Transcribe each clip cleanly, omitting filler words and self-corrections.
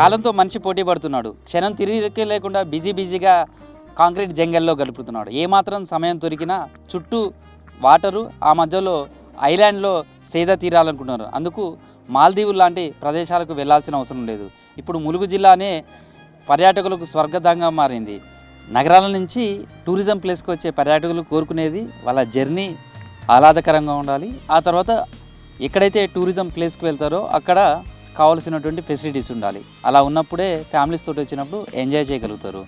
కాలంతో మనిషి పోటీ పడుతున్నాడు. క్షణం తిరిగి లేకుండా బిజీగా కాంక్రీట్ జంగల్లో గడుపుతున్నాడు. ఏమాత్రం సమయం దొరికినా చుట్టూ వాటరు, ఆ మధ్యలో ఐలాండ్లో సేద తీరాలనుకుంటున్నారు. అందుకు మాల్దీవులు లాంటి ప్రదేశాలకు వెళ్లాల్సిన అవసరం లేదు. ఇప్పుడు ములుగు జిల్లానే పర్యాటకులకు స్వర్గంగా మారింది. నగరాల నుంచి టూరిజం ప్లేస్కి వచ్చే పర్యాటకులు కోరుకునేది వాళ్ళ జర్నీ ఆహ్లాదకరంగా ఉండాలి. ఆ తర్వాత ఎక్కడైతే టూరిజం ప్లేస్కి వెళ్తారో అక్కడ కావాల్సినటువంటి ఫెసిలిటీస్ ఉండాలి. అలా ఉన్నప్పుడే ఫ్యామిలీస్ తోటి వచ్చినప్పుడు ఎంజాయ్ చేయగలుగుతారు.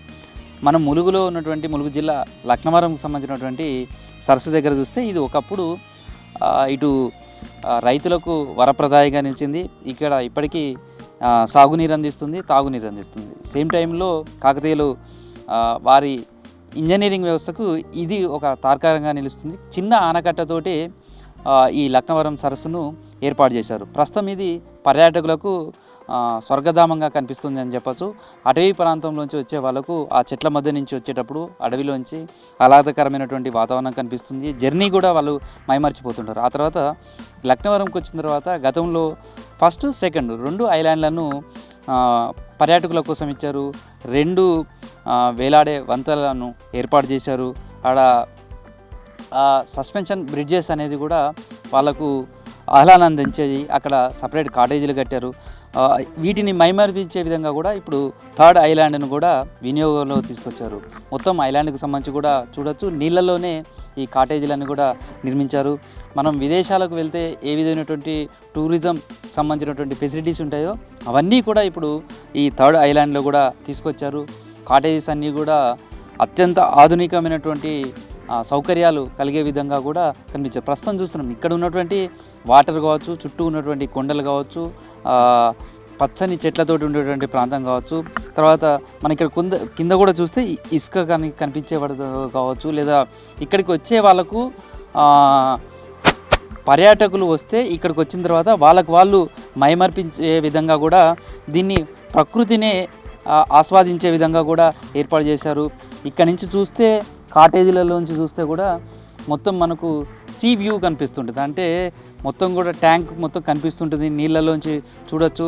మనం ములుగులో ఉన్నటువంటి ములుగు జిల్లా లక్నవరంకి సంబంధించినటువంటి సరస్సు దగ్గర చూస్తే ఇది ఒకప్పుడు ఇటు రైతులకు వరప్రదాయిగా నిలిచింది. ఇక్కడ ఇప్పటికీ సాగునీరు అందిస్తుంది, తాగునీరు అందిస్తుంది. సేమ్ టైంలో కాకతీయులు వారి ఇంజనీరింగ్ వ్యవస్థకు ఇది ఒక తార్కారంగా నిలుస్తుంది. చిన్న ఆనకట్టతోటి ఈ లక్నవరం సరస్సును ఏర్పాటు చేశారు. ప్రస్తుతం ఇది పర్యాటకులకు స్వర్గధామంగా కనిపిస్తుంది అని చెప్పచ్చు. అటవీ ప్రాంతంలోంచి వచ్చే వాళ్ళకు ఆ చెట్ల మధ్య నుంచి వచ్చేటప్పుడు అడవిలోంచి ఆహ్లాదకరమైనటువంటి వాతావరణం కనిపిస్తుంది. జర్నీ కూడా వాళ్ళు మైమర్చిపోతుంటారు. ఆ తర్వాత లక్నవరంకి వచ్చిన తర్వాత గతంలో ఫస్ట్ సెకండ్ 2 ఐలాండ్లను పర్యాటకుల కోసం ఇచ్చారు. 2 వేలాడే వంతెనలను ఏర్పాటు చేశారు. ఆడ సస్పెన్షన్ బ్రిడ్జెస్ అనేది కూడా వాళ్ళకు ఆహ్లాదాన్ని అందించేది. అక్కడ సపరేట్ కాటేజీలు కట్టారు. వీటిని మైమర్పించే విధంగా కూడా ఇప్పుడు 3rd ఐలాండ్ను కూడా వినియోగంలో తీసుకొచ్చారు. మొత్తం ఐలాండ్కి సంబంధించి కూడా చూడొచ్చు. నీళ్ళలోనే ఈ కాటేజీలను కూడా నిర్మించారు. మనం విదేశాలకు వెళ్తే ఏ విధమైనటువంటి టూరిజం సంబంధించినటువంటి ఫెసిలిటీస్ ఉంటాయో అవన్నీ కూడా ఇప్పుడు ఈ 3rd ఐలాండ్లో కూడా తీసుకొచ్చారు. కాటేజెస్ అన్నీ కూడా అత్యంత ఆధునికమైనటువంటి సౌకర్యాలు కలిగే విధంగా కూడా కనిపించారు. ప్రస్తుతం చూస్తున్నాం ఇక్కడ ఉన్నటువంటి వాటర్ కావచ్చు, చుట్టూ ఉన్నటువంటి కొండలు కావచ్చు, పచ్చని చెట్లతోటి ఉండేటువంటి ప్రాంతం కావచ్చు, తర్వాత మన ఇక్కడ కింద కూడా చూస్తే ఇసుక కనిపించే కావచ్చు, లేదా ఇక్కడికి వచ్చే వాళ్ళకు పర్యాటకులు వస్తే ఇక్కడికి వచ్చిన తర్వాత వాళ్ళు మైమర్పించే విధంగా కూడా దీన్ని ప్రకృతినే ఆస్వాదించే విధంగా కూడా ఏర్పాటు చేశారు. ఇక్కడి నుంచి చూస్తే కాటేజీలలోంచి చూస్తే కూడా మొత్తం మనకు సీ వ్యూ కనిపిస్తుంటుంది. అంటే మొత్తం కూడా ట్యాంక్ మొత్తం కనిపిస్తుంటుంది, నీళ్ళలోంచి చూడొచ్చు.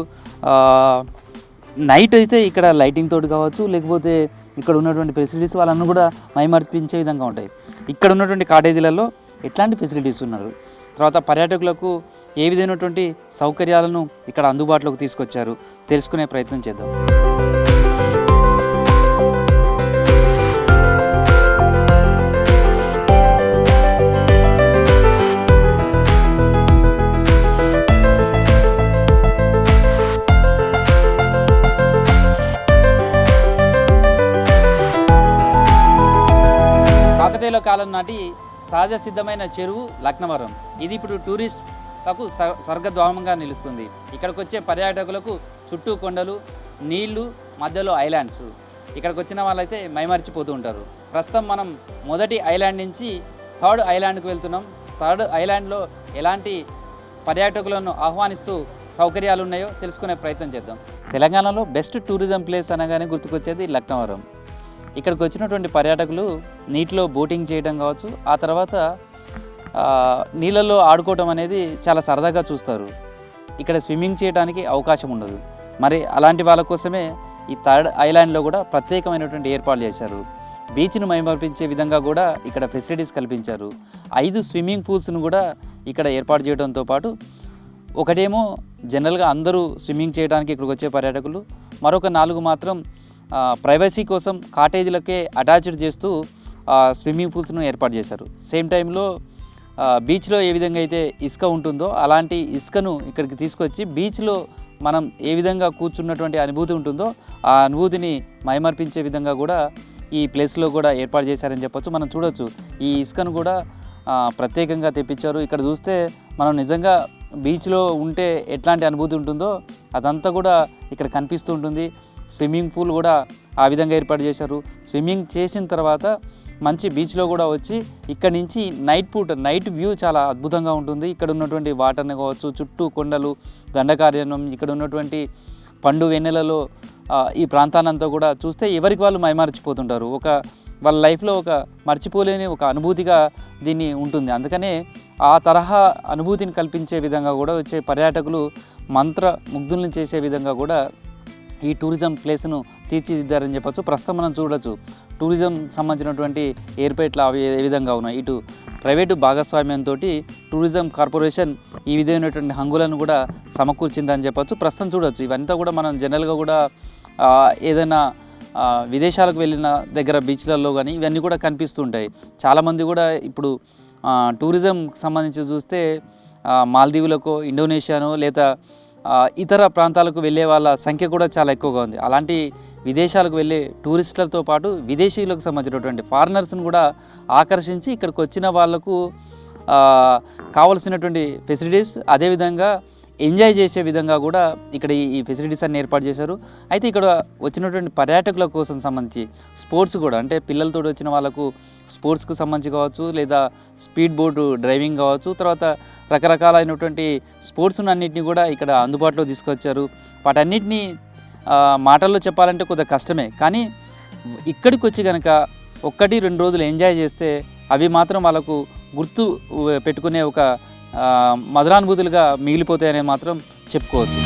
నైట్ అయితే ఇక్కడ లైటింగ్ తోటి కావచ్చు, లేకపోతే ఇక్కడ ఉన్నటువంటి ఫెసిలిటీస్ వాళ్ళನ್ನು కూడా మైమర్పించే విధంగా ఉంటాయి. ఇక్కడ ఉన్నటువంటి కాటేజీలలో ఎట్లాంటి ఫెసిలిటీస్ ఉన్నారు, తర్వాత పర్యాటకులకు ఏ విధమైనటువంటి సౌకర్యాలను ఇక్కడ అందుబాటులోకి తీసుకొచ్చారు తెలుసుకునే ప్రయత్నం చేద్దాం. కాకతీయుల కాలం నాటి సహజ సిద్ధమైన చెరువు లక్నవరం. ఇది ఇప్పుడు టూరిస్టులకు స్వర్గద్వారంగా నిలుస్తుంది. ఇక్కడికి వచ్చే పర్యాటకులకు చుట్టూ కొండలు, నీళ్లు, మధ్యలో ఐలాండ్స్. ఇక్కడికి వచ్చిన వాళ్ళైతే మైమర్చిపోతూ ఉంటారు. ప్రస్తుతం మనం మొదటి ఐలాండ్ నుంచి 3rd ఐలాండ్కి వెళ్తున్నాం. 3rd ఐలాండ్లో ఎలాంటి పర్యాటకులను ఆహ్వానిస్తూ సౌకర్యాలు ఉన్నాయో తెలుసుకునే ప్రయత్నం చేద్దాం. తెలంగాణలో బెస్ట్ టూరిజం ప్లేస్ అనగానే గుర్తుకొచ్చేది లక్నవరం. ఇక్కడికి వచ్చినటువంటి పర్యాటకులు నీటిలో బోటింగ్ చేయడం కావచ్చు, ఆ తర్వాత నీళ్ళల్లో ఆడుకోవడం అనేది చాలా సరదాగా చూస్తారు. ఇక్కడ స్విమ్మింగ్ చేయడానికి అవకాశం ఉండదు. మరి అలాంటి వాళ్ళ కోసమే ఈ 3rd ఐలాండ్లో కూడా ప్రత్యేకమైనటువంటి ఏర్పాట్లు చేశారు. బీచ్ను మైమర్పించే విధంగా కూడా ఇక్కడ ఫెసిలిటీస్ కల్పించారు. 5 స్విమ్మింగ్ పూల్స్ను కూడా ఇక్కడ ఏర్పాటు చేయడంతో పాటు ఒకటేమో జనరల్గా అందరూ స్విమ్మింగ్ చేయడానికి ఇక్కడికి వచ్చే పర్యాటకులు, మరొక 4 మాత్రం ప్రైవసీ కోసం కాటేజీలకే అటాచ్డ్ చేస్తూ స్విమ్మింగ్ పూల్స్ను ఏర్పాటు చేశారు. సేమ్ టైంలో బీచ్లో ఏ విధంగా అయితే ఇసుక ఉంటుందో అలాంటి ఇసుకను ఇక్కడికి తీసుకొచ్చి బీచ్లో మనం ఏ విధంగా కూర్చున్నటువంటి అనుభూతి ఉంటుందో ఆ అనుభూతిని మైమర్పించే విధంగా కూడా ఈ ప్లేస్లో కూడా ఏర్పాటు చేశారని చెప్పొచ్చు. మనం చూడొచ్చు ఈ ఇసుకను కూడా ప్రత్యేకంగా తెప్పించారు. ఇక్కడ చూస్తే మనం నిజంగా బీచ్లో ఉంటే ఎట్లాంటి అనుభూతి ఉంటుందో అదంతా కూడా ఇక్కడ కనిపిస్తూ ఉంటుంది. స్విమ్మింగ్ పూల్ కూడా ఆ విధంగా ఏర్పాటు చేశారు. స్విమ్మింగ్ చేసిన తర్వాత మంచి బీచ్లో కూడా వచ్చి ఇక్కడ నుంచి నైట్ వ్యూ చాలా అద్భుతంగా ఉంటుంది. ఇక్కడ ఉన్నటువంటి వాటర్ని కావచ్చు, చుట్టూ కొండలు, దండకారణ్యం, ఇక్కడ ఉన్నటువంటి పండు వెన్నెలలో ఈ ప్రాంతాన్నంతా కూడా చూస్తే ఎవరికి వాళ్ళు మైమర్చిపోతుంటారు. వాళ్ళ లైఫ్లో ఒక మర్చిపోలేని ఒక అనుభూతిగా దీన్ని ఉంటుంది. అందుకనే ఆ తరహా అనుభూతిని కల్పించే విధంగా కూడా వచ్చే పర్యాటకులు మంత్ర ముగ్ధుల్ని చేసే విధంగా కూడా ఈ టూరిజం ప్లేస్ను తీర్చిదిద్దారని చెప్పొచ్చు. ప్రస్తుతం మనం చూడొచ్చు టూరిజం సంబంధించినటువంటి ఏర్పాట్లు అవి ఏ విధంగా ఉన్నాయి. ఇటు ప్రైవేటు భాగస్వామ్యంతో టూరిజం కార్పొరేషన్ ఈ విధమైనటువంటి హంగులను కూడా సమకూర్చిందని చెప్పొచ్చు. ప్రస్తుతం చూడొచ్చు ఇవంతా కూడా మనం జనరల్గా కూడా ఏదైనా విదేశాలకు వెళ్ళిన దగ్గర బీచ్లలో కానీ ఇవన్నీ కూడా కనిపిస్తుంటాయి. చాలామంది కూడా ఇప్పుడు టూరిజంకి సంబంధించి చూస్తే మాల్దీవులకు, ఇండోనేషియానో లేదా ఇతర ప్రాంతాలకు వెళ్ళే వాళ్ళ సంఖ్య కూడా చాలా ఎక్కువగా ఉంది. అలాంటి విదేశాలకు వెళ్ళే టూరిస్టులతో పాటు విదేశీయులకు సంబంధించినటువంటి ఫారినర్స్ని కూడా ఆకర్షించి ఇక్కడికి వచ్చిన వాళ్లకు కావలసినటువంటి ఫెసిలిటీస్ అదేవిధంగా ఎంజాయ్ చేసే విధంగా కూడా ఇక్కడ ఈ ఫెసిలిటీస్ అన్ని ఏర్పాటు చేశారు. అయితే ఇక్కడ వచ్చినటువంటి పర్యాటకుల కోసం సంబంధించి స్పోర్ట్స్ కూడా అంటే పిల్లలతో వచ్చిన వాళ్ళకు స్పోర్ట్స్కు సంబంధించి కావచ్చు లేదా స్పీడ్ బోటు డ్రైవింగ్ కావచ్చు, తర్వాత రకరకాలైనటువంటి స్పోర్ట్స్ను అన్నింటినీ కూడా ఇక్కడ అందుబాటులో తీసుకొచ్చారు. వాటన్నిటినీ మాటల్లో చెప్పాలంటే కొద్దిగా కష్టమే, కానీ ఇక్కడికి వచ్చి కనుక 1-2 రోజులు ఎంజాయ్ చేస్తే అవి మాత్రం వాళ్ళకు గుర్తు పెట్టుకునే ఒక మధురానుభూతులుగా మిగిలిపోతాయనే మాత్రం చెప్పుకోవచ్చు.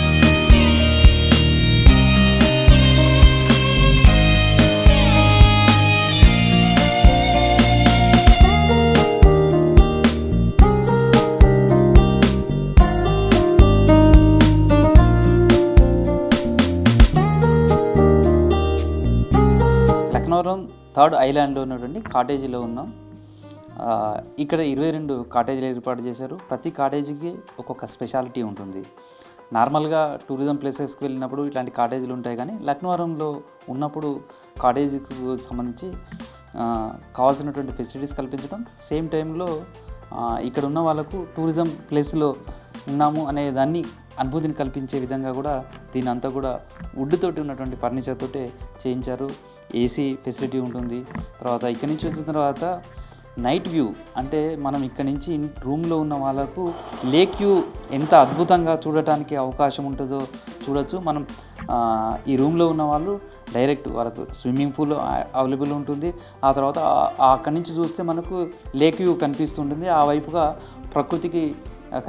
లక్నవరం 3rd ఐలాండ్లో ఉన్నటువంటి కాటేజీలో ఉన్నాం. ఇక్కడ 22 కాటేజీలు ఏర్పాటు చేశారు. ప్రతి కాటేజీకి ఒక్కొక్క స్పెషాలిటీ ఉంటుంది. నార్మల్గా టూరిజం ప్లేసెస్కి వెళ్ళినప్పుడు ఇట్లాంటి కాటేజీలు ఉంటాయి, కానీ లక్నవరంలో ఉన్నప్పుడు కాటేజీకి సంబంధించి కావాల్సినటువంటి ఫెసిలిటీస్ కల్పించడం, సేమ్ టైంలో ఇక్కడ ఉన్న వాళ్ళకు టూరిజం ప్లేస్లో ఉన్నాము అనే దాన్ని అనుభూతిని కల్పించే విధంగా కూడా దీని అంతా కూడా వుడ్ తోటి ఉన్నటువంటి ఫర్నిచర్ తోటే చేయించారు. ఏసీ ఫెసిలిటీ ఉంటుంది. తర్వాత ఇక్కడి నుంచి వచ్చిన తర్వాత నైట్ వ్యూ అంటే మనం ఇక్కడ నుంచి రూమ్లో ఉన్న వాళ్ళకు లేక్ వ్యూ ఎంత అద్భుతంగా చూడటానికి అవకాశం ఉంటుందో చూడొచ్చు. మనం ఈ రూమ్లో ఉన్న వాళ్ళు డైరెక్ట్ వాళ్ళకు స్విమ్మింగ్ పూల్ అవైలబుల్ ఉంటుంది. ఆ తర్వాత అక్కడి నుంచి చూస్తే మనకు లేక్ వ్యూ కనిపిస్తుంటుంది. ఆ వైపుగా ప్రకృతికి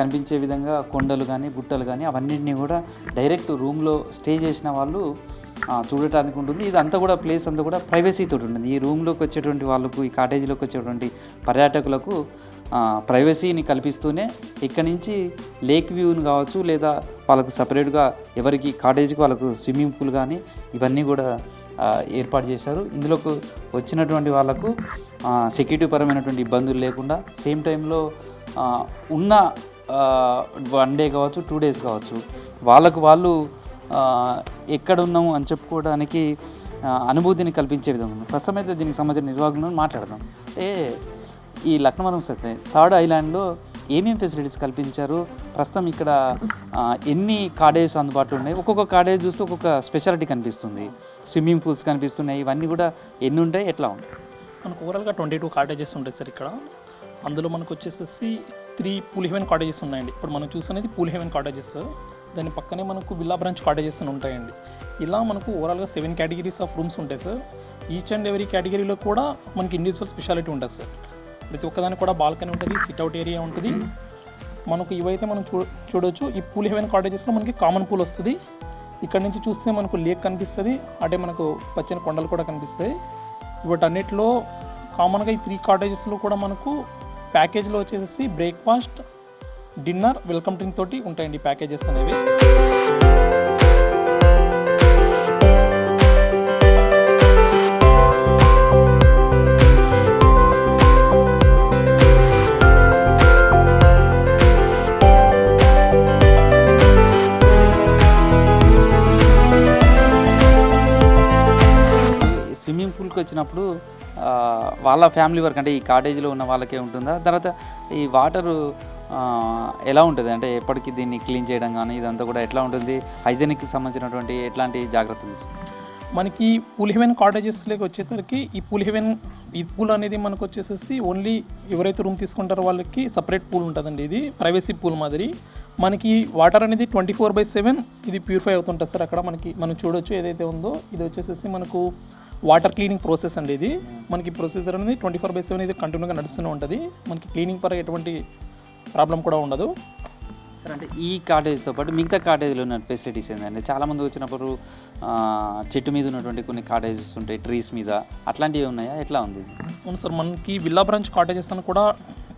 కనిపించే విధంగా కొండలు కానీ గుట్టలు కానీ అవన్నింటినీ కూడా డైరెక్ట్ రూమ్లో స్టే చేసిన వాళ్ళు చూడటానికి ఉంటుంది. ఇదంతా కూడా ప్లేస్ అంతా కూడా ప్రైవసీతో ఉంటుంది. ఈ రూమ్లోకి వచ్చేటువంటి వాళ్ళకు, ఈ కాటేజీలోకి వచ్చేటువంటి పర్యాటకులకు ప్రైవసీని కల్పిస్తూనే ఇక్కడి నుంచి లేక్ వ్యూని కావచ్చు లేదా వాళ్ళకు సపరేట్గా ఎవరికి కాటేజీకి వాళ్ళకు స్విమ్మింగ్ పూల్ కానీ ఇవన్నీ కూడా ఏర్పాటు చేశారు. ఇందులోకి వచ్చినటువంటి వాళ్ళకు సెక్యూరిటీ పరమైనటువంటి ఇబ్బందులు లేకుండా సేమ్ టైంలో ఉన్న 1 డే కావచ్చు 2 డేస్ కావచ్చు వాళ్ళకు వాళ్ళు ఎక్కడ ఉన్నాము అని చెప్పుకోవడానికి అనుభూతిని కల్పించే విధంగా ఉంది. ప్రస్తుతం అయితే దీనికి సంబంధించిన నిర్వాహకులను మాట్లాడదాం. ఈ లక్నవరం 3rd ఐలాండ్లో ఏమేమి ఫెసిలిటీస్ కల్పించారు, ప్రస్తుతం ఇక్కడ ఎన్ని కాటేజెస్ అందుబాటులో ఉన్నాయి, ఒక్కొక్క కాటేజ్ చూస్తే ఒక్కొక్క స్పెషాలిటీ కనిపిస్తుంది, స్విమ్మింగ్ పూల్స్ కనిపిస్తున్నాయి, ఇవన్నీ కూడా ఎన్ని ఉంటాయి, ఎట్లా ఉంటాయి? మనకు ఓవరాల్గా 22 కాటేజెస్ ఉంటాయి సార్ ఇక్కడ. అందులో మనకు వచ్చేసేసి 3 పూల్ హెవెన్ కాటేజెస్ ఉన్నాయండి. ఇప్పుడు మనం చూస్తున్నది పూల్ హెవెన్ కాటేజెస్. దాని పక్కనే మనకు విల్లా బ్రాంచ్ కాటేజెస్ అని ఉంటాయండి. ఇలా మనకు ఓవరాల్గా 7 కేటగిరీస్ ఆఫ్ రూమ్స్ ఉంటాయి సార్. ఈచ్ అండ్ ఎవరీ కేటగిరీలో కూడా మనకి ఇండివిజువల్ స్పెషాలిటీ ఉంటుంది సార్. ప్రతి ఒక్కదానికి కూడా బాల్కనీ ఉంటుంది, సిట్అవుట్ ఏరియా ఉంటుంది. మనకు ఇవైతే మనం చూడవచ్చు. ఈ పూల్ హెవెన్ కాటేజెస్లో మనకి కామన్ పూల్ వస్తుంది. ఇక్కడ నుంచి చూస్తే మనకు లేక్ కనిపిస్తుంది, అంటే మనకు పచ్చని కొండలు కూడా కనిపిస్తాయి. వీటన్నిటిలో కామన్గా ఈ 3 కాటేజెస్లో కూడా మనకు ప్యాకేజ్లో వచ్చేసి బ్రేక్ఫాస్ట్, డిన్నర్, వెల్కమ్ డ్రింక్ తోటి ఉంటాయండి ప్యాకేజెస్ అనేవి. స్విమ్మింగ్ పూల్కి వచ్చినప్పుడు వాళ్ళ ఫ్యామిలీ వర్క్ అంటే ఈ కాటేజీలో ఉన్న వాళ్ళకే ఉంటుందా, తర్వాత ఈ వాటరు ఎలా ఉంటుంది, అంటే ఎప్పటికీ దీన్ని క్లీన్ చేయడం కానీ ఇదంతా కూడా ఎట్లా ఉంటుంది, హైజీనిక్కి సంబంధించినటువంటి ఎట్లాంటి జాగ్రత్తలు? మనకి పూల్ హెవెన్ కాటేజెస్లోకి వచ్చేసరికి ఈ పూల్ అనేది మనకు వచ్చేసేసి ఓన్లీ ఎవరైతే రూమ్ తీసుకుంటారో వాళ్ళకి సపరేట్ పూల్ ఉంటుందండి. ఇది ప్రైవసీ పూల్ మాదిరి. మనకి వాటర్ అనేది 24/7 ఇది ప్యూరిఫై అవుతుంటుంది సార్. అక్కడ మనం చూడొచ్చు ఏదైతే ఉందో ఇది వచ్చేసేసి మనకు వాటర్ క్లీనింగ్ ప్రాసెస్ అండి. ఇది మనకి ప్రొసీజర్ అనేది 24/7 ఇది కంటిన్యూగా నడుస్తూనే ఉంటుంది. మనకి క్లీనింగ్ పరంగా ఎటువంటి ప్రాబ్లం కూడా ఉండదు. సార్ అంటే ఈ కాటేజ్తో పాటు మిగతా కాటేజ్లో ఉన్న ఫెసిలిటీస్ ఏంటంటే చాలామంది వచ్చినప్పుడు చెట్టు మీద ఉన్నటువంటి కొన్ని కాటేజెస్ ఉంటాయి, ట్రీస్ మీద, అట్లాంటివి ఉన్నాయా? ఎట్లా ఉంది ఇది? అవును సార్, మనకి విల్లా బ్రాంచ్ కాటేజెస్ అని కూడా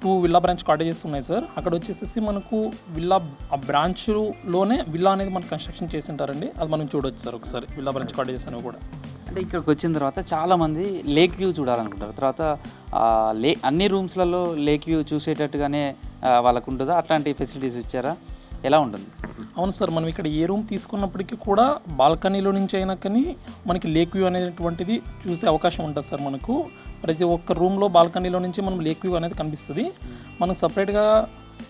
2 విల్లా బ్రాంచ్ కాటేజెస్ ఉన్నాయి సార్. అక్కడ వచ్చేసేసి మనకు విల్లా ఆ బ్రాంచ్లోనే విల్లా అనేది మనకు కన్స్ట్రక్షన్ చేసి ఉంటారండి. అది మనం చూడొచ్చు సార్ ఒకసారి విల్లా బ్రాంచ్ కాటేజెస్ అనేవి కూడా. అంటే ఇక్కడికి వచ్చిన తర్వాత చాలామంది లేక్ వ్యూ చూడాలనుకుంటారు. తర్వాత అన్ని రూమ్స్లలో లేక్ వ్యూ చూసేటట్టుగానే వాళ్ళకు ఉంటుందా? అట్లాంటి ఫెసిలిటీస్ ఇచ్చారా? ఎలా ఉంటుంది? అవును సార్, మనం ఇక్కడ ఏ రూమ్ తీసుకున్నప్పటికీ కూడా బాల్కనీలో నుంచి అయినా కానీ మనకి లేక్ వ్యూ అనేటువంటిది చూసే అవకాశం ఉంటుంది సార్. మనకు ప్రతి ఒక్క రూమ్లో బాల్కనీలో నుంచి మనం లేక్ వ్యూ అనేది కనిపిస్తుంది. మనకు సపరేట్గా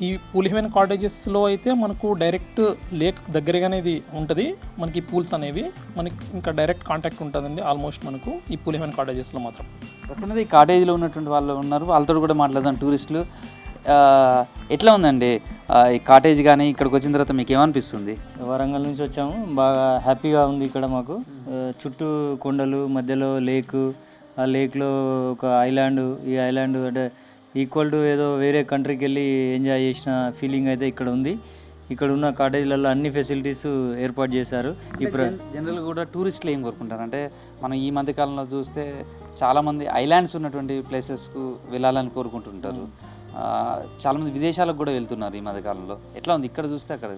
ఈ పూల్ హెవెన్ కాటేజెస్లో అయితే మనకు డైరెక్ట్ లేక్ దగ్గరగా అనేది ఉంటుంది. మనకి పూల్స్ అనేవి మనకి ఇంకా డైరెక్ట్ కాంటాక్ట్ ఉంటుందండి ఆల్మోస్ట్ మనకు ఈ పూల్ హెవెన్ కాటేజెస్లో మాత్రం. ప్రస్తుతం ఈ కాటేజీలో ఉన్నటువంటి వాళ్ళు ఉన్నారు, వాళ్ళతో కూడా మాట్లాడదాం. టూరిస్టులు ఎట్లా ఉందండి ఈ కాటేజ్? కానీ ఇక్కడికి వచ్చిన తర్వాత మీకు ఏమనిపిస్తుంది? వరంగల్ నుంచి వచ్చాము, బాగా హ్యాపీగా ఉంది ఇక్కడ మాకు. చుట్టూ కొండలు, మధ్యలో లేకు, ఆ లేక్లో ఒక ఐలాండ్. ఈ ఐలాండ్ అంటే ఈక్వల్ టు ఏదో వేరే కంట్రీకి వెళ్ళి ఎంజాయ్ చేసిన ఫీలింగ్ అయితే ఇక్కడ ఉంది. ఇక్కడ ఉన్న కాటేజ్లలో అన్ని ఫెసిలిటీస్ ఏర్పాటు చేశారు. ఇప్పుడు జనరల్గా కూడా టూరిస్టులు ఏం కోరుకుంటారు అంటే, మనం ఈ మధ్యకాలంలో చూస్తే చాలామంది ఐలాండ్స్ ఉన్నటువంటి ప్లేసెస్కు వెళ్ళాలని కోరుకుంటుంటారు. చాలామంది విదేశాలకు కూడా వెళ్తున్నారు ఈ మధ్యకాలంలో. ఎట్లా ఉంది ఇక్కడ చూస్తే? అక్కడ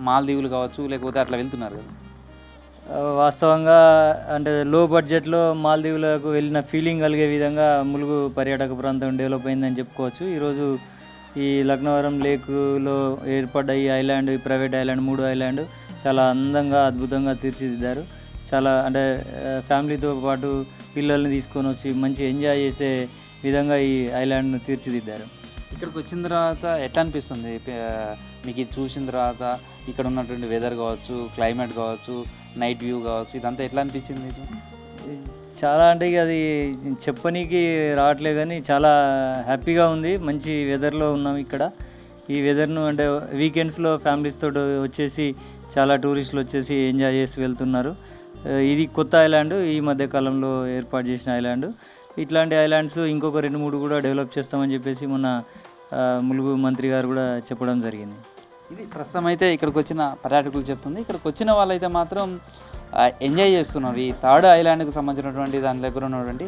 మాల్దీవులు కావచ్చు, లేకపోతే అట్లా వెళ్తున్నారు కదా. వాస్తవంగా అంటే లో బడ్జెట్లో మాల్దీవులకు వెళ్ళిన ఫీలింగ్ కలిగే విధంగా ములుగు పర్యాటక ప్రాంతం డెవలప్ అయిందని చెప్పుకోవచ్చు. ఈరోజు ఈ లక్నవరం లేకులో ఏర్పడ్డ ఈ ఐలాండ్, ఈ ప్రైవేట్ ఐలాండ్, 3 ఐలాండ్ చాలా అందంగా, అద్భుతంగా తీర్చిదిద్దారు. చాలా అంటే ఫ్యామిలీతో పాటు పిల్లల్ని తీసుకొని వచ్చి మంచి ఎంజాయ్ చేసే విధంగా ఈ ఐలాండ్ను తీర్చిదిద్దారు. ఇక్కడికి వచ్చిన తర్వాత ఎట్లా అనిపిస్తుంది మీకు? ఇది చూసిన తర్వాత ఇక్కడ ఉన్నటువంటి వెదర్ కావచ్చు, క్లైమేట్ కావచ్చు, నైట్ వ్యూ కావచ్చు, ఇదంతా ఎట్లా అనిపించింది మీకు? చాలా అంటే ఇక అది చెప్పనీకి రావట్లేదు కానీ చాలా హ్యాపీగా ఉంది. మంచి వెదర్లో ఉన్నాం ఇక్కడ. ఈ వెదర్ను అంటే వీకెండ్స్లో ఫ్యామిలీస్ తోటి వచ్చేసి చాలా టూరిస్టులు వచ్చేసి ఎంజాయ్ చేసి వెళ్తున్నారు. ఇది కొత్త ఐలాండ్, ఈ మధ్యకాలంలో ఏర్పాటు చేసిన ఐలాండ్. ఇట్లాంటి ఐలాండ్స్ ఇంకొక 2-3 కూడా డెవలప్ చేస్తామని చెప్పేసి మొన్న ములుగు మంత్రి గారు కూడా చెప్పడం జరిగింది. ఇది ప్రస్తుతం అయితే ఇక్కడికి వచ్చిన పర్యాటకులు చెప్తుంది. ఇక్కడికి వచ్చిన వాళ్ళైతే మాత్రం ఎంజాయ్ చేస్తున్నారు ఈ 3rd ఐలాండ్కి సంబంధించినటువంటి దాని దగ్గర ఉన్నటువంటి.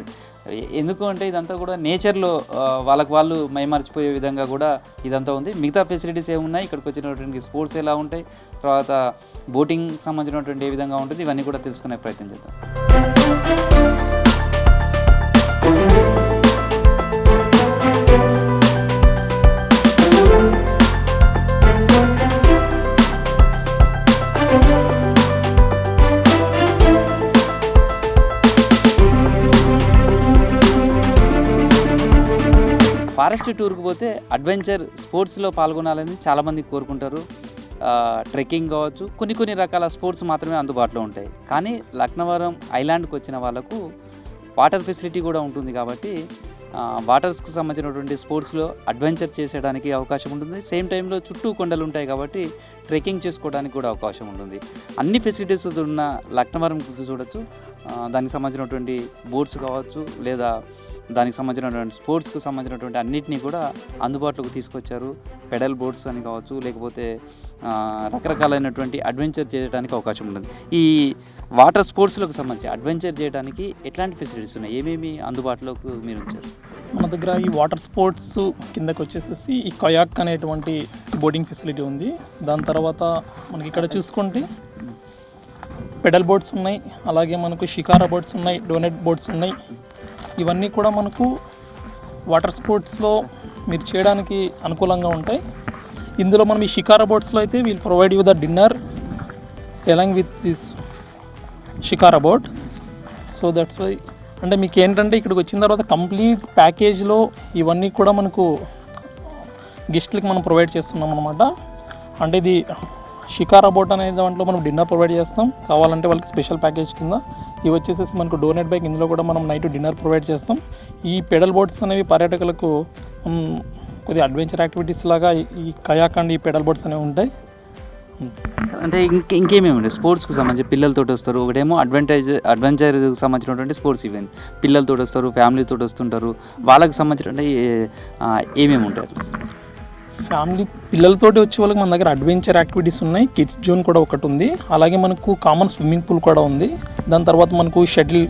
ఎందుకు అంటే ఇదంతా కూడా నేచర్లో వాళ్ళకు వాళ్ళు మైమర్చిపోయే విధంగా కూడా ఇదంతా ఉంది. మిగతా ఫెసిలిటీస్ ఏమున్నాయి, ఇక్కడికి వచ్చినటువంటి స్పోర్ట్స్ ఎలా ఉంటాయి, తర్వాత బోటింగ్ సంబంధించినటువంటి ఏ విధంగా ఉంటుంది, ఇవన్నీ కూడా తెలుసుకునే ప్రయత్నం చేద్దాం. ఫారెస్ట్ టూర్కి పోతే అడ్వెంచర్ స్పోర్ట్స్లో పాల్గొనాలని చాలామంది కోరుకుంటారు. ట్రెక్కింగ్ కావచ్చు, కొన్ని రకాల స్పోర్ట్స్ మాత్రమే అందుబాటులో ఉంటాయి. కానీ లక్నవరం ఐలాండ్కి వచ్చిన వాళ్ళకు వాటర్ ఫెసిలిటీ కూడా ఉంటుంది కాబట్టి వాటర్స్కి సంబంధించినటువంటి స్పోర్ట్స్లో అడ్వెంచర్ చేసేయడానికి అవకాశం ఉంటుంది. సేమ్ టైంలో చుట్టూ కొండలు ఉంటాయి కాబట్టి ట్రెక్కింగ్ చేసుకోవడానికి కూడా అవకాశం ఉంటుంది. అన్ని ఫెసిలిటీస్ ఉన్న లక్నవరం చూడొచ్చు. దానికి సంబంధించినటువంటి బోట్స్ కావచ్చు, లేదా దానికి సంబంధించినటువంటి స్పోర్ట్స్కి సంబంధించినటువంటి అన్నిటినీ కూడా అందుబాటులోకి తీసుకొచ్చారు. పెడల్ బోట్స్ అని కావచ్చు, లేకపోతే రకరకాలైనటువంటి అడ్వెంచర్ చేయడానికి అవకాశం ఉంటుంది. ఈ వాటర్ స్పోర్ట్స్లకు సంబంధించి అడ్వెంచర్ చేయడానికి ఎట్లాంటి ఫెసిలిటీస్ ఉన్నాయి, ఏమేమి అందుబాటులోకి మీరు ఉంచారు? మన దగ్గర ఈ వాటర్ స్పోర్ట్స్ కిందకి వచ్చేసేసి ఈ కయాక్ అనేటువంటి బోటింగ్ ఫెసిలిటీ ఉంది. దాని తర్వాత మనకి ఇక్కడ చూసుకుంటే పెడల్ బోట్స్ ఉన్నాయి, అలాగే మనకు షికారా బోట్స్ ఉన్నాయి, డోనెట్ బోట్స్ ఉన్నాయి. ఇవన్నీ కూడా మనకు వాటర్ స్పోర్ట్స్లో మీరు చేయడానికి అనుకూలంగా ఉంటాయి. ఇందులో మనం ఈ షికారా బోట్స్లో అయితే we'll provide you the dinner along with this shikara boat. So that's why అంటే మీకు ఏంటంటే ఇక్కడికి వచ్చిన తర్వాత కంప్లీట్ ప్యాకేజ్లో ఇవన్నీ కూడా మనకు గెస్ట్లకి మనం ప్రొవైడ్ చేస్తున్నాం అనమాట. అంటే ఇది షికారా బోట్ అనే దాంట్లో మనం డిన్నర్ ప్రొవైడ్ చేస్తాం, కావాలంటే వాళ్ళకి స్పెషల్ ప్యాకేజ్ కింద. ఇవి వచ్చేసేసి మనకు డోనెట్ బైక్, ఇందులో కూడా మనం నైట్ డిన్నర్ ప్రొవైడ్ చేస్తాం. ఈ పెడల్ బోట్స్ అనేవి పర్యాటకులకు కొద్దిగా అడ్వెంచర్ యాక్టివిటీస్ లాగా ఈ కయాక్ అండ్ ఈ పెడల్ బోట్స్ అనేవి ఉంటాయి. అంటే ఇంకేమేమి ఉంటాయి స్పోర్ట్స్కి సంబంధించి? పిల్లలతో వస్తారు, ఒకటేమో అడ్వెంచర్కి సంబంధించినటువంటి స్పోర్ట్స్ ఈవెంట్, పిల్లలతో వస్తారు, ఫ్యామిలీతో వస్తుంటారు, వాళ్ళకి సంబంధించినటువంటి ఏమేమి ఉంటాయి? ఫ్యామిలీ పిల్లలతోటి వచ్చే వాళ్ళకి మన దగ్గర అడ్వెంచర్ యాక్టివిటీస్ ఉన్నాయి, కిడ్స్ జోన్ కూడా ఒకటి ఉంది, అలాగే మనకు కామన్ స్విమ్మింగ్ పూల్ కూడా ఉంది. దాని తర్వాత మనకు షటిల్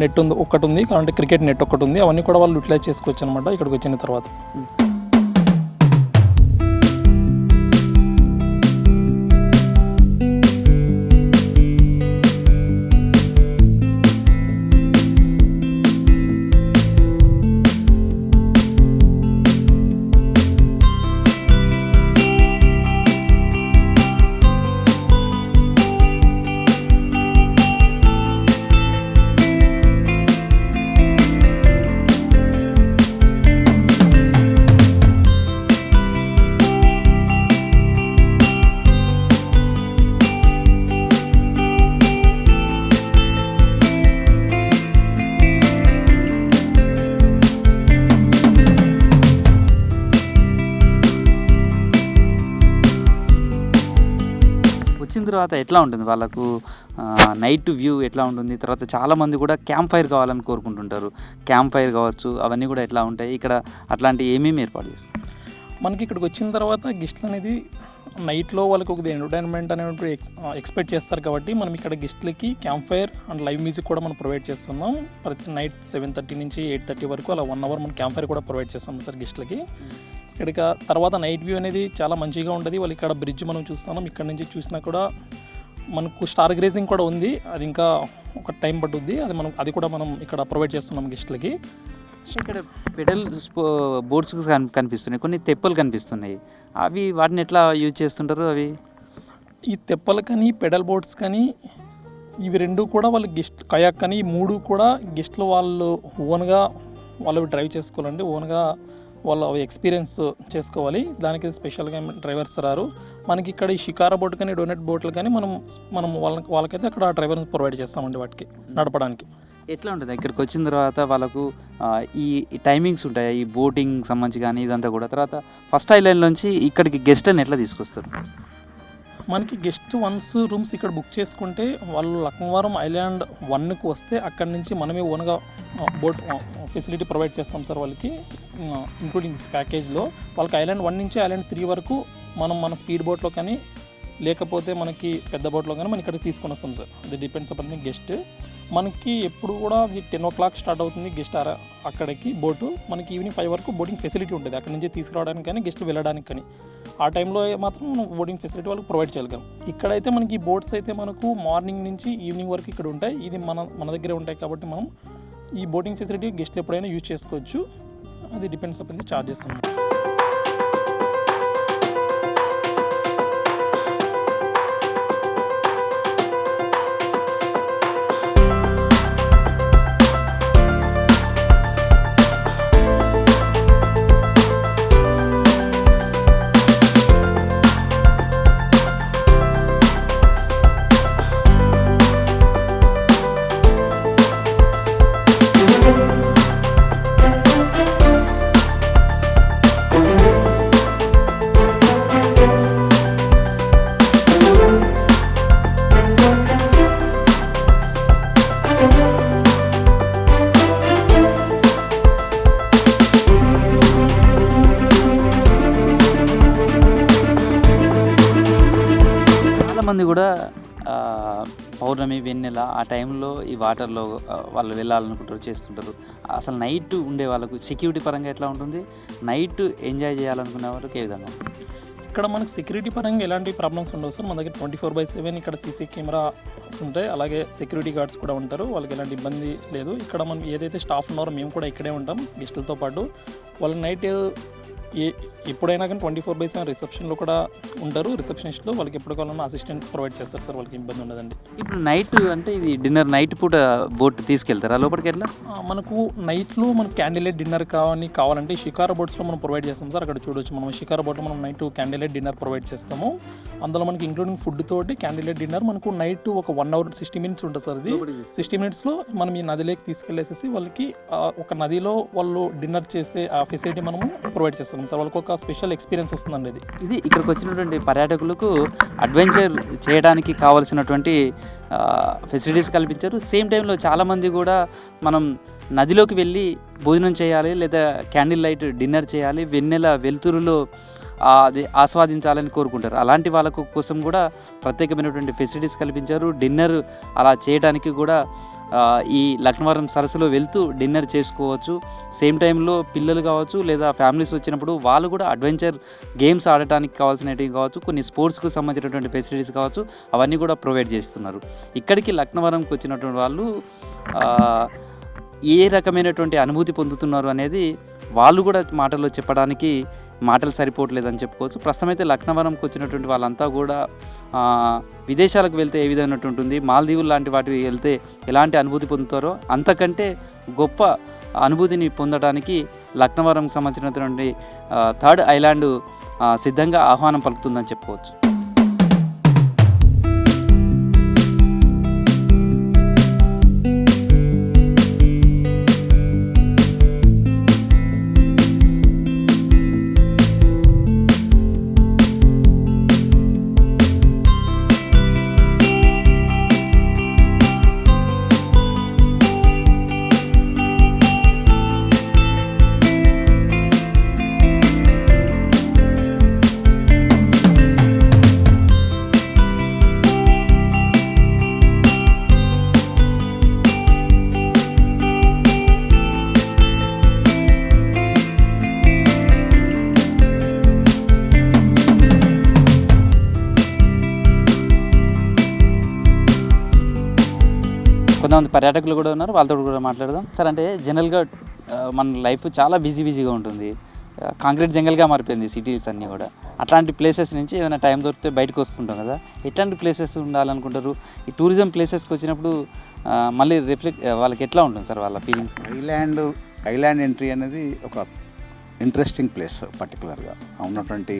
నెట్ ఉంది ఒకటి ఉంది, అంటే క్రికెట్ నెట్ ఒకటి ఉంది. అవన్నీ కూడా వాళ్ళు యూటిలైజ్ చేసుకోవచ్చు అనమాట ఇక్కడికి వచ్చిన తర్వాత. వచ్చిన తర్వాత ఎట్లా ఉంటుంది వాళ్ళకు నైట్ వ్యూ ఎట్లా ఉంటుంది? తర్వాత చాలామంది కూడా క్యాంప్ ఫైర్ కావాలని కోరుకుంటుంటారు. క్యాంప్ ఫైర్ కావచ్చు, అవన్నీ కూడా ఎట్లా ఉంటాయి ఇక్కడ? అట్లాంటి ఏమేమి ఏర్పాటు చేస్తారు? మనకి ఇక్కడికి వచ్చిన తర్వాత గెస్ట్లు అనేది నైట్లో వాళ్ళకి ఒక ఎంటర్టైన్మెంట్ అనేది ఎక్స్పెక్ట్ చేస్తారు కాబట్టి మనం ఇక్కడ గెస్ట్లకి campfire and live music కూడా మనం ప్రొవైడ్ చేస్తున్నాం. ప్రతి నైట్ 7:30 నుంచి 8:30 వరకు అలా 1 అవర్ మనం క్యాంప్ ఫైర్ కూడా ప్రొవైడ్ చేస్తాం సార్ గెస్ట్లకి. ఇక్కడికి తర్వాత నైట్ వ్యూ అనేది చాలా మంచిగా ఉంటుంది. వాళ్ళు ఇక్కడ బ్రిడ్జ్ మనం చూస్తున్నాం, ఇక్కడ నుంచి చూసినా కూడా మనకు స్టార్ గ్రేజింగ్ కూడా ఉంది. అది ఇంకా ఒక టైం పట్టుద్ది, అది కూడా మనం ఇక్కడ ప్రొవైడ్ చేస్తున్నాం గెస్ట్లకి. ఇక్కడ పెడల్ బోట్స్ కనిపిస్తున్నాయి, కొన్ని తెప్పలు కనిపిస్తున్నాయి. వాటిని ఎట్లా యూజ్ చేస్తుంటారు? అవి ఈ తెప్పలు కానీ పెడల్ బోట్స్ కానీ ఇవి రెండు కూడా వాళ్ళు గెస్ట్ కయాక్ కానీ ఈ మూడు కూడా గెస్ట్లు వాళ్ళు ఓన్గా వాళ్ళు డ్రైవ్ చేసుకోవాలండి. ఓన్గా వాళ్ళు అవి ఎక్స్పీరియన్స్ చేసుకోవాలి. దానికి స్పెషల్గా డ్రైవర్స్ రారు. మనకి ఇక్కడ ఈ షికారా బోట్ కానీ డోనెట్ బోట్లు కానీ మనం వాళ్ళకైతే అక్కడ డ్రైవర్ని ప్రొవైడ్ చేస్తామండి వాటికి నడపడానికి. ఎట్లా ఉంటుంది ఇక్కడికి వచ్చిన తర్వాత వాళ్ళకు ఈ టైమింగ్స్ ఉంటాయి ఈ బోటింగ్ సంబంధించి కానీ ఇదంతా కూడా? తర్వాత ఫస్ట్ ఐలాండ్ నుంచి ఇక్కడికి గెస్ట్ని ఎట్లా తీసుకొస్తారు? మనకి గెస్ట్ వన్స్ రూమ్స్ ఇక్కడ బుక్ చేసుకుంటే వాళ్ళు లక్నవరం ఐలాండ్ 1కి వస్తే అక్కడి నుంచి మనమే ఓన్గా బోట్ ఫెసిలిటీ ప్రొవైడ్ చేస్తాం సార్ వాళ్ళకి. ఇంక్లూడింగ్ దిస్ ప్యాకేజ్లో వాళ్ళకి ఐలాండ్ 1 నుంచి ఐలాండ్ 3 వరకు మన స్పీడ్ బోట్లో కానీ లేకపోతే మనకి పెద్ద బోట్లో కానీ మనం ఇక్కడికి తీసుకొని వస్తాం సార్. అది డిపెండ్స్ అపాన్ ది గెస్ట్. మనకి ఎప్పుడు కూడా 10 o'clock స్టార్ట్ అవుతుంది గెస్ట్ అక్కడికి బోటు. మనకి ఈవినింగ్ 5 వరకు బోటింగ్ ఫెసిలిటీ ఉంటుంది అక్కడి నుంచి తీసుకురావడానికి కానీ గెస్ట్ వెళ్ళడానికి కానీ. ఆ టైంలో మాత్రం మనం బోటింగ్ ఫెసిలిటీ వాళ్ళకి ప్రొవైడ్ చేయగలం. ఇక్కడైతే మనకి బోట్స్ అయితే మనకు మార్నింగ్ నుంచి ఈవినింగ్ వరకు ఇక్కడ ఉంటాయి. ఇది మన దగ్గరే ఉంటాయి కాబట్టి మనం ఈ బోటింగ్ ఫెసిలిటీ గెస్ట్ ఎప్పుడైనా యూజ్ చేసుకోవచ్చు. అది డిపెండ్స్ అపాన్ ది చార్జెస్. చాలామంది కూడా పౌర్ణమి వెన్నెల ఆ టైంలో ఈ వాటర్లో వాళ్ళు వెళ్ళాలనుకుంటారు, చేస్తుంటారు. అసలు నైట్ ఉండే వాళ్ళకు సెక్యూరిటీ పరంగా ఎట్లా ఉంటుంది? నైట్ ఎంజాయ్ చేయాలనుకునే వాళ్ళకి ఏ విధంగా? ఇక్కడ మనకు సెక్యూరిటీ పరంగా ఎలాంటి ప్రాబ్లమ్స్ ఉండవు సార్. మన దగ్గర 24/7 ఇక్కడ సీసీ కెమెరాస్ ఉంటాయి, అలాగే సెక్యూరిటీ గార్డ్స్ కూడా ఉంటారు. వాళ్ళకి ఎలాంటి ఇబ్బంది లేదు. ఇక్కడ మనం ఏదైతే స్టాఫ్ ఉన్నారో మేము కూడా ఇక్కడే ఉంటాం గెస్టులతో పాటు. వాళ్ళు నైట్ ఎప్పుడైనా కానీ 24/7 రిసెప్షన్లో కూడా ఉంటారు. రిసెప్షనిస్ట్లో వాళ్ళకి ఎప్పుడు కావాలన్నా అసిస్టెంట్ ప్రొవైడ్ చేస్తారు సార్, వాళ్ళకి ఇబ్బంది ఉండదండి. ఇప్పుడు నైట్ అంటే ఇది డిన్నర్ నైట్ పూట బోట్ తీసుకెళ్తారా లోపలికి? ఎట్లా మనకు నైట్లో మనకు క్యాండిల్ డిన్నర్ కావాలంటే షికారా బోట్స్లో మనం ప్రొవైడ్ చేస్తాం సార్. అక్కడ చూడొచ్చు మనం షికారా బోట్లో మనం నైట్ క్యాండిల్ డిన్నర్ ప్రొవైడ్ చేస్తాము. అందులో మనకి ఇంక్లూడింగ్ ఫుడ్ తోటి క్యాండిల్ డిన్నర్ మనకు నైట్ ఒక 1 hour 60 minutes ఉంటుంది సార్. అది 60 minutesలో మనం ఈ నదిలోకి తీసుకెళ్లేసేసి వాళ్ళకి ఒక నదిలో వాళ్ళు డిన్నర్ చేసే ఆ ఫెసిలిటీ మనము ప్రొవైడ్ చేస్తాం సార్. వాళ్ళకి ఒక స్పెషల్ ఎక్స్పీరియన్స్ వస్తుందండి. ఇది ఇక్కడికి వచ్చినటువంటి పర్యాటకులకు అడ్వెంచర్ చేయడానికి కావాల్సినటువంటి ఫెసిలిటీస్ కల్పించారు. సేమ్ టైంలో చాలామంది కూడా మనం నదిలోకి వెళ్ళి భోజనం చేయాలి లేదా క్యాండిల్ లైట్ డిన్నర్ చేయాలి, వెన్నెల వెలుతురులో అది ఆస్వాదించాలని కోరుకుంటారు. అలాంటి వాళ్ళకు కోసం కూడా ప్రత్యేకమైనటువంటి ఫెసిలిటీస్ కల్పించారు. డిన్నర్ అలా చేయడానికి కూడా ఈ లక్నవరం సరస్సులో వెళ్తూ డిన్నర్ చేసుకోవచ్చు. సేమ్ టైంలో పిల్లలు కావచ్చు లేదా ఫ్యామిలీస్ వచ్చినప్పుడు వాళ్ళు కూడా అడ్వెంచర్ గేమ్స్ ఆడటానికి కావాల్సినవి కావచ్చు, కొన్ని స్పోర్ట్స్కు సంబంధించినటువంటి ఫెసిలిటీస్ కావచ్చు, అవన్నీ కూడా ప్రొవైడ్ చేస్తున్నారు. ఇక్కడికి లక్నవరంకి వచ్చినటువంటి వాళ్ళు ఏ రకమైనటువంటి అనుభూతి పొందుతున్నారు అనేది వాళ్ళు కూడా మాటల్లో చెప్పడానికి మాటలు సరిపోవట్లేదని చెప్పుకోవచ్చు. ప్రస్తుతం అయితే లక్నవరంకి వచ్చినటువంటి వాళ్ళంతా కూడా విదేశాలకు వెళ్తే ఏ విధమైనటువంటి ఉంటుంది, మాల్దీవులు లాంటి వాటికి వెళ్తే ఎలాంటి అనుభూతి పొందుతారో అంతకంటే గొప్ప అనుభూతిని పొందడానికి లక్నవరంకి సంబంధించినటువంటి థర్డ్ ఐలాండ్ సిద్ధంగా ఆహ్వానం పలుకుతుందని చెప్పుకోవచ్చు. కొంతమంది పర్యాటకులు కూడా ఉన్నారు, వాళ్ళతో కూడా మాట్లాడదాం. సార్, అంటే జనరల్గా మన లైఫ్ చాలా బిజీగా ఉంటుంది, కాంక్రీట్ జంగల్గా మారిపోయింది సిటీస్ అన్నీ కూడా. అట్లాంటి ప్లేసెస్ నుంచి ఏదైనా టైం దొరికితే బయటకు వస్తుంటాం కదా, ఎట్లాంటి ప్లేసెస్ ఉండాలనుకుంటారు? ఈ టూరిజం ప్లేసెస్కి వచ్చినప్పుడు మళ్ళీ వాళ్ళకి ఎట్లా ఉంటుంది సార్ వాళ్ళ ఫీలింగ్స్? ఐలాండ్ ఎంట్రీ అనేది ఒక ఇంట్రెస్టింగ్ ప్లేస్. పర్టికులర్గా ఉన్నటువంటి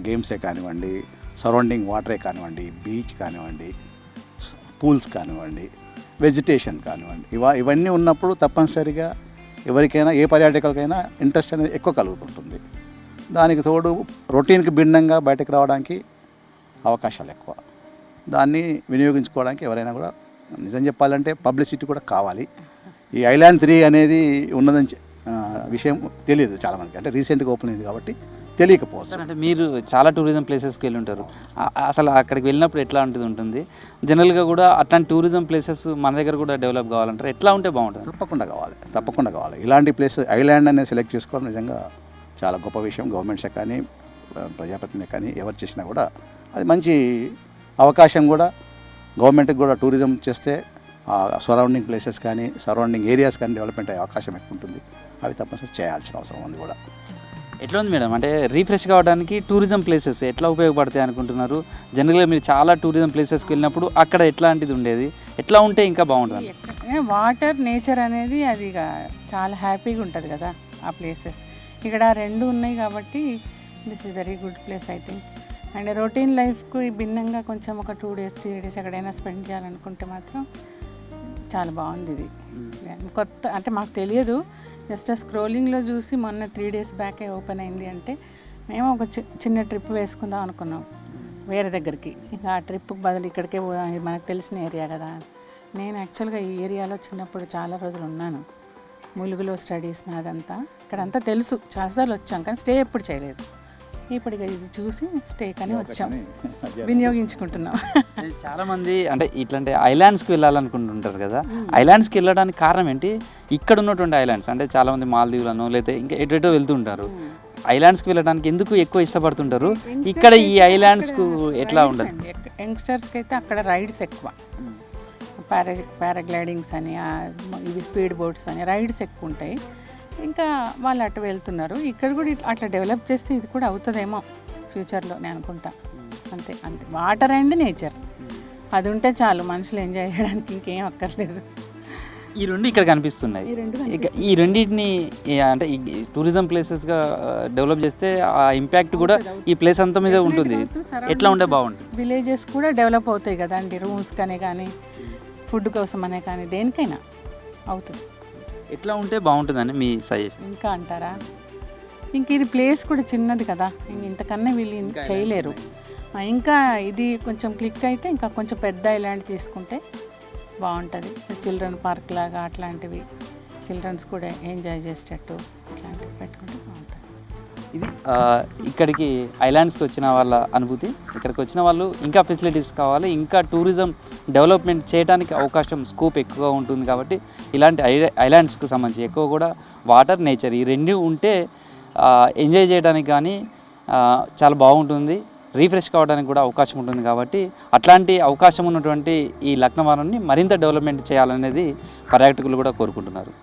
గేమ్సే కానివ్వండి, సరౌండింగ్ వాటరే కానివ్వండి, బీచ్ కానివ్వండి, పూల్స్ కానివ్వండి, వెజిటేషన్ కానివ్వండి, ఇవన్నీ ఉన్నప్పుడు తప్పనిసరిగా ఎవరికైనా ఏ పర్యాటకులకైనా ఇంట్రెస్ట్ అనేది ఎక్కువ కలుగుతుంటుంది. దానికి తోడు రొటీన్కి భిన్నంగా బయటకు రావడానికి అవకాశాలు ఎక్కువ. దాన్ని వినియోగించుకోవడానికి ఎవరైనా కూడా నిజం చెప్పాలంటే పబ్లిసిటీ కూడా కావాలి. ఈ ఐలాండ్ 3 అనేది ఉన్నదని విషయం తెలియదు చాలామందికి, అంటే రీసెంట్గా ఓపెన్ అయింది కాబట్టి తెలియకపోవచ్చు. అంటే మీరు చాలా టూరిజం ప్లేసెస్కి వెళ్ళి ఉంటారు, అసలు అక్కడికి వెళ్ళినప్పుడు ఎట్లా ఉంటుంది? జనరల్గా కూడా అట్లాంటి టూరిజం ప్లేసెస్ మన దగ్గర కూడా డెవలప్ కావాలంటారు, ఎట్లా ఉంటే బాగుంటుంది? తప్పకుండా కావాలి. ఇలాంటి ప్లేస్ ఐలాండ్ అనేది సెలెక్ట్ చేసుకోవడం నిజంగా చాలా గొప్ప విషయం. గవర్నమెంట్సే కానీ ప్రజాప్రతినిధి కానీ ఎవరు చేసినా కూడా అది మంచి అవకాశం. కూడా గవర్నమెంట్కి కూడా టూరిజం చేస్తే సరౌండింగ్ ప్లేసెస్ కానీ సరౌండింగ్ ఏరియాస్ కానీ డెవలప్మెంట్ అయ్యే అవకాశం ఎక్కువ ఉంటుంది. అవి తప్పనిసరి చేయాల్సిన అవసరం ఉంది కూడా. ఎట్లా ఉంది మేడం, అంటే రీఫ్రెష్ కావడానికి టూరిజం ప్లేసెస్ ఎట్లా ఉపయోగపడతాయి అనుకుంటున్నారు? జనరల్గా మీరు చాలా టూరిజం ప్లేసెస్కి వెళ్ళినప్పుడు అక్కడ ఎట్లాంటిది ఉండేది, ఎట్లా ఉంటే ఇంకా బాగుంటుంది? వాటర్, నేచర్ అనేది అది చాలా హ్యాపీగా ఉంటుంది కదా ఆ ప్లేసెస్. ఇక్కడ 2 ఉన్నాయి కాబట్టి this is very good place I think. And routine లైఫ్కు భిన్నంగా కొంచెం ఒక 2 days 3 days ఎక్కడైనా స్పెండ్ చేయాలనుకుంటే మాత్రం చాలా బాగుంది ఇది. కొత్త అంటే మాకు తెలియదు, జస్ట్ స్క్రోలింగ్లో చూసి మొన్న 3 days బ్యాకే ఓపెన్ అయింది. అంటే మేము ఒక చిన్న ట్రిప్ వేసుకుందాం అనుకున్నాం వేరే దగ్గరికి. ఇంకా ఆ ట్రిప్కి బదులు ఇక్కడికే పోదాం, ఇది మనకు తెలిసిన ఏరియా కదా. నేను యాక్చువల్గా ఈ ఏరియాలో చిన్నప్పుడు చాలా రోజులు ఉన్నాను, ములుగులో స్టడీస్ నాదంతా. ఇక్కడంతా తెలుసు, చాలాసార్లు వచ్చాం కానీ స్టే ఎప్పుడు చేయలేదు. ఇప్పుడు ఇది చూసి స్టే కానీ వచ్చాం, వినియోగించుకుంటున్నాం. చాలామంది అంటే ఇట్లాంటి ఐలాండ్స్కి వెళ్ళాలనుకుంటుంటారు కదా, ఐలాండ్స్కి వెళ్ళడానికి కారణం ఏంటి? ఇక్కడ ఉన్నటువంటి ఐలాండ్స్ అంటే చాలామంది మాల్దీవులను లేదా ఇంకా ఎటో వెళ్తుంటారు, ఐలాండ్స్కి వెళ్ళడానికి ఎందుకు ఎక్కువ ఇష్టపడుతుంటారు? ఇక్కడ ఈ ఐలాండ్స్కు ఎట్లా ఉండదు? యంగ్స్టర్స్కి అయితే అక్కడ రైడ్స్ ఎక్కువ, పారాగ్లైడింగ్స్ అని, ఇవి స్పీడ్ బోట్స్ అని రైడ్స్ ఎక్కువ ఉంటాయి. ఇంకా వాళ్ళు అటు వెళ్తున్నారు. ఇక్కడ కూడా అట్లా డెవలప్ చేస్తే ఇది కూడా అవుతుందేమో ఫ్యూచర్లో నేను అనుకుంటా. అంతే వాటర్ అండ్ నేచర్ అది ఉంటే చాలు, మనుషులు ఎంజాయ్ చేయడానికి ఇంకేం అక్కర్లేదు. ఈ 2 ఇక్కడ కనిపిస్తున్నాయి. ఈ రెండింటిని అంటే ఈ టూరిజం ప్లేసెస్గా డెవలప్ చేస్తే ఆ ఇంపాక్ట్ కూడా ఈ ప్లేస్ అంతా మీద ఉంటుంది. ఎట్లా ఉంటే బాగుంటుంది? విలేజెస్ కూడా డెవలప్ అవుతాయి కదా అండి, రూమ్స్ కానీ ఫుడ్ కోసం అనే కానీ దేనికైనా అవుతుంది. ఎట్లా ఉంటే బాగుంటుందని మీ సజెషన్? ఇంకా అంటారా, ఇంక ఇది ప్లేస్ కూడా చిన్నది కదా, ఇంతకన్నా వీళ్ళు చేయలేరు. ఇంకా ఇది కొంచెం క్లిక్ అయితే ఇంకా కొంచెం పెద్ద ఐలాండ్ తీసుకుంటే బాగుంటుంది. చిల్డ్రన్ పార్క్ లాగా అట్లాంటివి చిల్డ్రన్స్ కూడా ఎంజాయ్ చేసేటట్టు అట్లాంటివి పెట్టుకుంటే బాగుంటుంది. ఇది ఇక్కడికి ఐలాండ్స్కి వచ్చిన వాళ్ళ అనుభూతి. ఇక్కడికి వచ్చిన వాళ్ళు ఇంకా ఫెసిలిటీస్ కావాలి, ఇంకా టూరిజం డెవలప్మెంట్ చేయడానికి అవకాశం స్కోప్ ఎక్కువగా ఉంటుంది. కాబట్టి ఇలాంటి ఐలాండ్స్కి సంబంధించి ఎక్కువ కూడా వాటర్, నేచర్ ఈ రెండు ఉంటే ఎంజాయ్ చేయడానికి కానీ చాలా బాగుంటుంది, రీఫ్రెష్ కావడానికి కూడా అవకాశం ఉంటుంది. కాబట్టి అట్లాంటి అవకాశం ఉన్నటువంటి ఈ లక్నవరంని మరింత డెవలప్మెంట్ చేయాలనేది పర్యాటకులు కూడా కోరుకుంటున్నారు.